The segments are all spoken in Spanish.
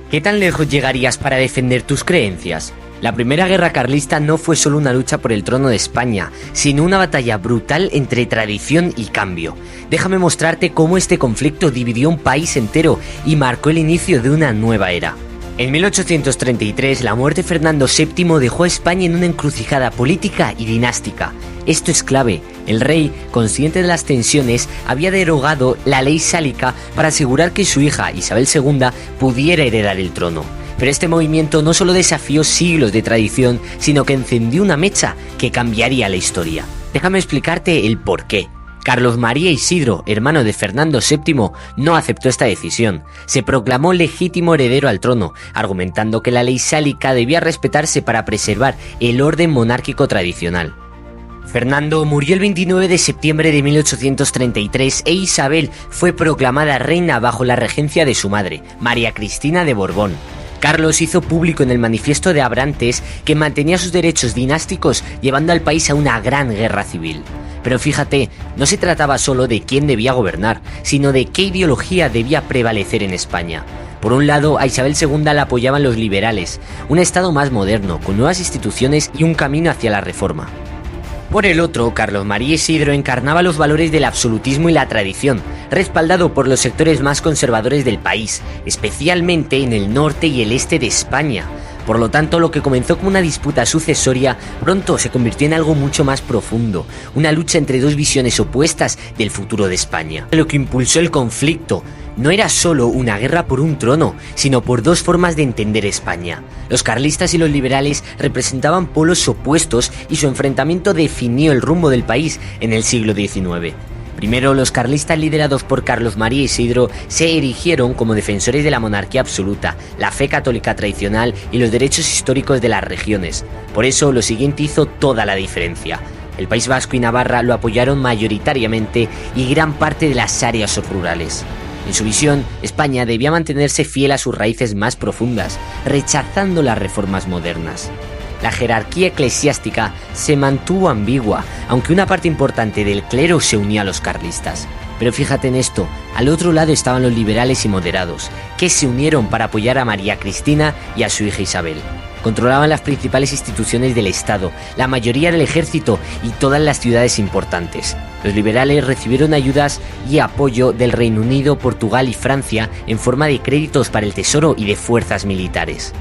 ¿Qué tan lejos llegarías para defender tus creencias? La primera guerra carlista no fue solo una lucha por el trono de España, sino una batalla brutal entre tradición y cambio. Déjame mostrarte cómo este conflicto dividió un país entero y marcó el inicio de una nueva era. En 1833, la muerte de Fernando VII dejó a España en una encrucijada política y dinástica. Esto es clave. El rey, consciente de las tensiones, había derogado la ley sálica para asegurar que su hija, Isabel II, pudiera heredar el trono. Pero este movimiento no solo desafió siglos de tradición, sino que encendió una mecha que cambiaría la historia. Déjame explicarte el porqué. Carlos María Isidro, hermano de Fernando VII, no aceptó esta decisión. Se proclamó legítimo heredero al trono, argumentando que la ley sálica debía respetarse para preservar el orden monárquico tradicional. Fernando murió el 29 de septiembre de 1833 e Isabel fue proclamada reina bajo la regencia de su madre, María Cristina de Borbón. Carlos hizo público en el manifiesto de Abrantes que mantenía sus derechos dinásticos, llevando al país a una gran guerra civil. Pero fíjate, no se trataba solo de quién debía gobernar, sino de qué ideología debía prevalecer en España. Por un lado, a Isabel II la apoyaban los liberales, un estado más moderno, con nuevas instituciones y un camino hacia la reforma. Por el otro, Carlos María Isidro encarnaba los valores del absolutismo y la tradición, respaldado por los sectores más conservadores del país, especialmente en el norte y el este de España. Por lo tanto, lo que comenzó como una disputa sucesoria pronto se convirtió en algo mucho más profundo, una lucha entre dos visiones opuestas del futuro de España. Lo que impulsó el conflicto no era solo una guerra por un trono, sino por dos formas de entender España. Los carlistas y los liberales representaban polos opuestos y su enfrentamiento definió el rumbo del país en el siglo XIX. Primero, los carlistas liderados por Carlos María Isidro se erigieron como defensores de la monarquía absoluta, la fe católica tradicional y los derechos históricos de las regiones. Por eso, lo siguiente hizo toda la diferencia. El País Vasco y Navarra lo apoyaron mayoritariamente y gran parte de las áreas rurales. En su visión, España debía mantenerse fiel a sus raíces más profundas, rechazando las reformas modernas. La jerarquía eclesiástica se mantuvo ambigua, aunque una parte importante del clero se unía a los carlistas. Pero fíjate en esto, al otro lado estaban los liberales y moderados, que se unieron para apoyar a María Cristina y a su hija Isabel. Controlaban las principales instituciones del Estado, la mayoría del ejército y todas las ciudades importantes. Los liberales recibieron ayudas y apoyo del Reino Unido, Portugal y Francia en forma de créditos para el tesoro y de fuerzas militares.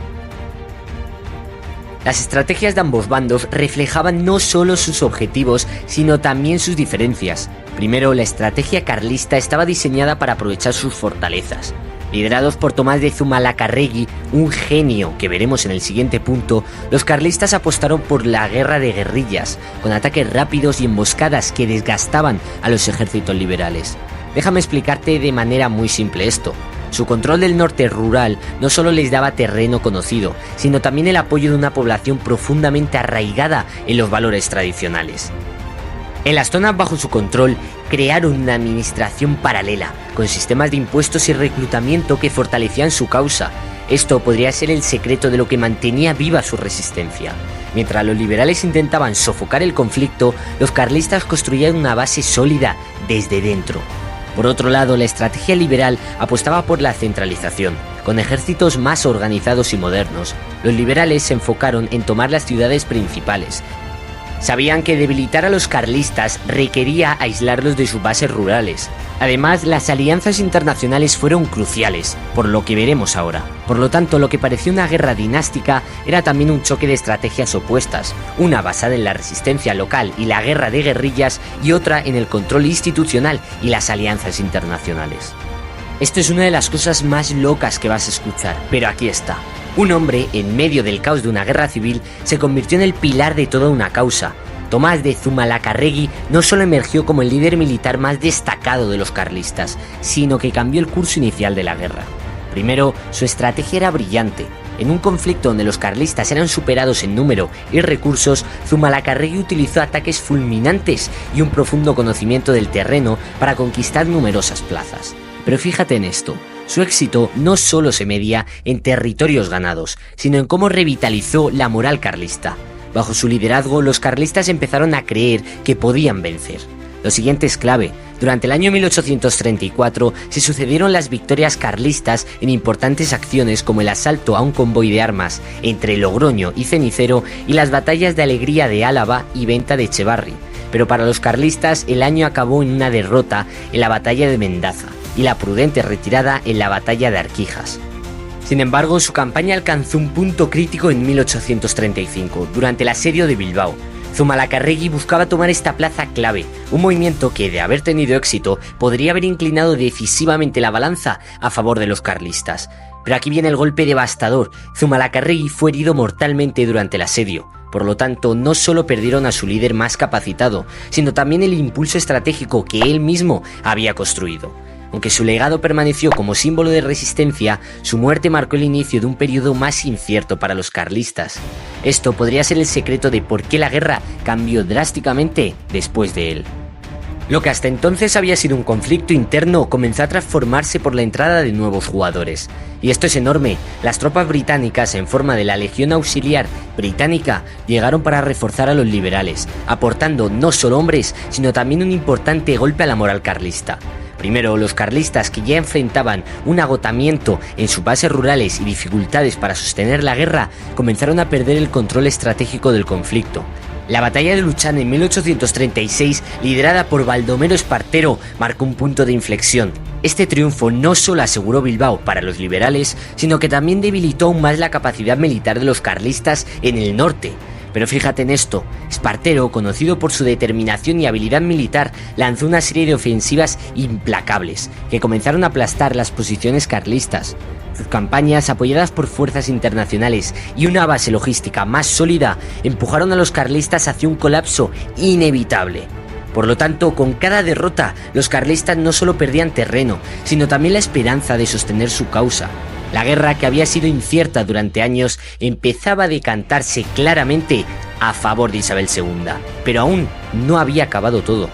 Las estrategias de ambos bandos reflejaban no solo sus objetivos, sino también sus diferencias. Primero, la estrategia carlista estaba diseñada para aprovechar sus fortalezas. Liderados por Tomás de Zumalacárregui, un genio que veremos en el siguiente punto, los carlistas apostaron por la guerra de guerrillas, con ataques rápidos y emboscadas que desgastaban a los ejércitos liberales. Déjame explicarte de manera muy simple esto. Su control del norte rural no solo les daba terreno conocido, sino también el apoyo de una población profundamente arraigada en los valores tradicionales. En las zonas bajo su control, crearon una administración paralela, con sistemas de impuestos y reclutamiento que fortalecían su causa. Esto podría ser el secreto de lo que mantenía viva su resistencia. Mientras los liberales intentaban sofocar el conflicto, los carlistas construían una base sólida desde dentro. Por otro lado, la estrategia liberal apostaba por la centralización, con ejércitos más organizados y modernos. Los liberales se enfocaron en tomar las ciudades principales. Sabían que debilitar a los carlistas requería aislarlos de sus bases rurales. Además, las alianzas internacionales fueron cruciales, por lo que veremos ahora. Por lo tanto, lo que parecía una guerra dinástica era también un choque de estrategias opuestas, una basada en la resistencia local y la guerra de guerrillas y otra en el control institucional y las alianzas internacionales. Esto es una de las cosas más locas que vas a escuchar, pero aquí está. Un hombre, en medio del caos de una guerra civil, se convirtió en el pilar de toda una causa. Tomás de Zumalacárregui no solo emergió como el líder militar más destacado de los carlistas, sino que cambió el curso inicial de la guerra. Primero, su estrategia era brillante. En un conflicto donde los carlistas eran superados en número y recursos, Zumalacárregui utilizó ataques fulminantes y un profundo conocimiento del terreno para conquistar numerosas plazas. Pero fíjate en esto, su éxito no solo se medía en territorios ganados, sino en cómo revitalizó la moral carlista. Bajo su liderazgo, los carlistas empezaron a creer que podían vencer. Lo siguiente es clave, Durante el año 1834 se sucedieron las victorias carlistas en importantes acciones como el asalto a un convoy de armas entre Logroño y Cenicero y las batallas de Alegría de Álava y Venta de Echevarri. Pero para los carlistas el año acabó en una derrota en la batalla de Mendaza y la prudente retirada en la batalla de Arquijas. Sin embargo, su campaña alcanzó un punto crítico en 1835, durante el asedio de Bilbao. Zumalacárregui buscaba tomar esta plaza clave, un movimiento que, de haber tenido éxito, podría haber inclinado decisivamente la balanza a favor de los carlistas. Pero aquí viene el golpe devastador. Zumalacárregui fue herido mortalmente durante el asedio. Por lo tanto, no solo perdieron a su líder más capacitado, sino también el impulso estratégico que él mismo había construido. Aunque su legado permaneció como símbolo de resistencia, su muerte marcó el inicio de un periodo más incierto para los carlistas. Esto podría ser el secreto de por qué la guerra cambió drásticamente después de él. Lo que hasta entonces había sido un conflicto interno comenzó a transformarse por la entrada de nuevos jugadores. Y esto es enorme. Las tropas británicas, en forma de la Legión Auxiliar Británica, llegaron para reforzar a los liberales, aportando no solo hombres, sino también un importante golpe a la moral carlista. Primero, los carlistas, que ya enfrentaban un agotamiento en sus bases rurales y dificultades para sostener la guerra, comenzaron a perder el control estratégico del conflicto. La batalla de Luchana en 1836, liderada por Baldomero Espartero, marcó un punto de inflexión. Este triunfo no solo aseguró Bilbao para los liberales, sino que también debilitó aún más la capacidad militar de los carlistas en el norte. Pero fíjate en esto, Espartero, conocido por su determinación y habilidad militar, lanzó una serie de ofensivas implacables, que comenzaron a aplastar las posiciones carlistas. Sus campañas, apoyadas por fuerzas internacionales y una base logística más sólida, empujaron a los carlistas hacia un colapso inevitable. Por lo tanto, con cada derrota, los carlistas no solo perdían terreno, sino también la esperanza de sostener su causa. La guerra, que había sido incierta durante años, empezaba a decantarse claramente a favor de Isabel II, pero aún no había acabado todo.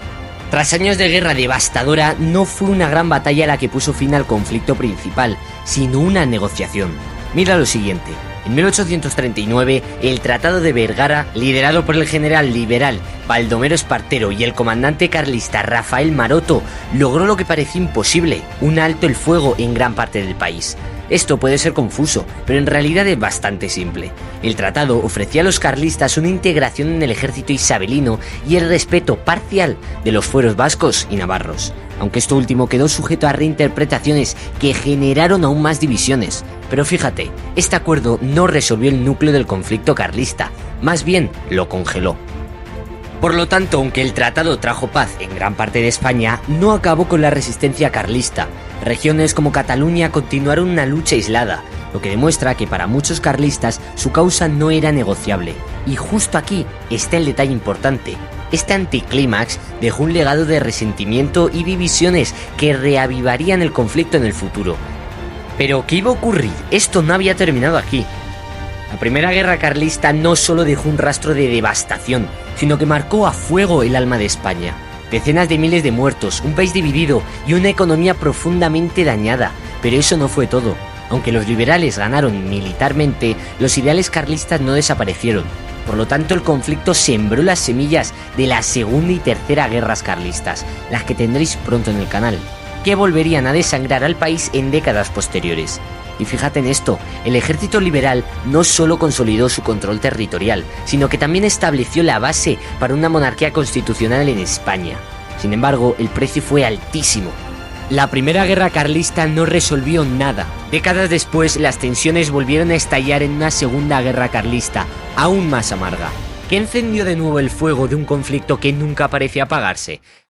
Tras años de guerra devastadora, no fue una gran batalla la que puso fin al conflicto principal, sino una negociación. Mira lo siguiente. En 1839, el Tratado de Vergara, liderado por el general liberal Baldomero Espartero y el comandante carlista Rafael Maroto, logró lo que parecía imposible: un alto el fuego en gran parte del país. Esto puede ser confuso, pero en realidad es bastante simple. El tratado ofrecía a los carlistas una integración en el ejército isabelino y el respeto parcial de los fueros vascos y navarros, aunque esto último quedó sujeto a reinterpretaciones que generaron aún más divisiones. Pero fíjate, este acuerdo no resolvió el núcleo del conflicto carlista, más bien lo congeló. Por lo tanto, aunque el tratado trajo paz en gran parte de España, no acabó con la resistencia carlista. Regiones como Cataluña continuaron una lucha aislada, lo que demuestra que para muchos carlistas su causa no era negociable. Y justo aquí está el detalle importante. Este anticlímax dejó un legado de resentimiento y divisiones que reavivarían el conflicto en el futuro. Pero ¿qué iba a ocurrir? Esto no había terminado aquí. La Primera Guerra Carlista no solo dejó un rastro de devastación, sino que marcó a fuego el alma de España. Decenas de miles de muertos, un país dividido y una economía profundamente dañada. Pero eso no fue todo. Aunque los liberales ganaron militarmente, los ideales carlistas no desaparecieron. Por lo tanto, el conflicto sembró las semillas de la Segunda y Tercera Guerras Carlistas, las que tendréis pronto en el canal, que volverían a desangrar al país en décadas posteriores. Y fíjate en esto, el ejército liberal no solo consolidó su control territorial, sino que también estableció la base para una monarquía constitucional en España. Sin embargo, el precio fue altísimo. La Primera Guerra Carlista no resolvió nada. Décadas después, las tensiones volvieron a estallar en una Segunda Guerra Carlista, aún más amarga, que encendió de nuevo el fuego de un conflicto que nunca parecía apagarse.